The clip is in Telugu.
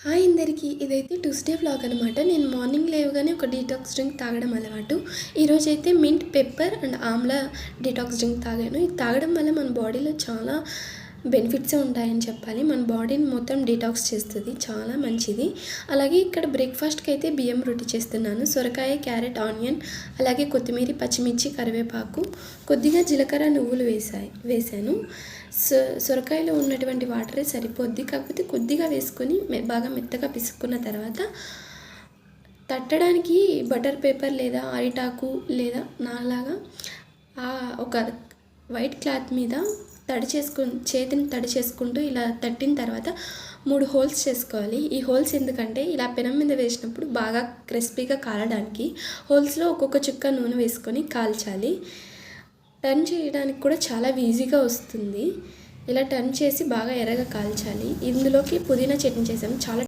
హాయ్ అందరికీ ఇదైతే ట్యూస్డే వ్లాగ్ అనమాట. నేను మార్నింగ్ లేవగానే ఒక డీటాక్స్ డ్రింక్ తాగడం అలవాటు. ఈరోజైతే mint pepper and Amla detox drink తాగాను. ఇది తాగడం వల్ల మన బాడీలో చాలా బెనిఫిట్స్ ఉంటాయని చెప్పాలి. మన బాడీని మొత్తం డీటాక్స్ చేస్తుంది, చాలా మంచిది. అలాగే ఇక్కడ బ్రేక్ఫాస్ట్కి అయితే బియ్యం రొట్టి చేస్తున్నాను. సొరకాయ, క్యారెట్, ఆనియన్, అలాగే కొత్తిమీర, పచ్చిమిర్చి, కరివేపాకు, కొద్దిగా జీలకర్ర, నువ్వులు వేసాను. సొరకాయలో ఉన్నటువంటి వాటరే సరిపోద్ది, కాకపోతే కొద్దిగా వేసుకొని బాగా మెత్తగా పిసుక్కున్న తర్వాత తట్టడానికి బటర్ పేపర్ లేదా అరిటాకు లేదా నాలాగా ఒక వైట్ క్లాత్ మీద చేతిని తడి చేసుకుంటూ ఇలా తట్టిన తర్వాత 3 హోల్స్ చేసుకోవాలి. ఈ హోల్స్ ఎందుకంటే ఇలా పెనం మీద వేసినప్పుడు బాగా క్రిస్పీగా కాలడానికి హోల్స్లో ఒక్కొక్క చుక్క నూనె వేసుకొని కాల్చాలి. టర్న్ చేయడానికి కూడా చాలా ఈజీగా వస్తుంది. ఇలా టర్న్ చేసి బాగా ఎర్రగా కాల్చాలి. ఇందులోకి పుదీనా చట్నీ చేసాము. చాలా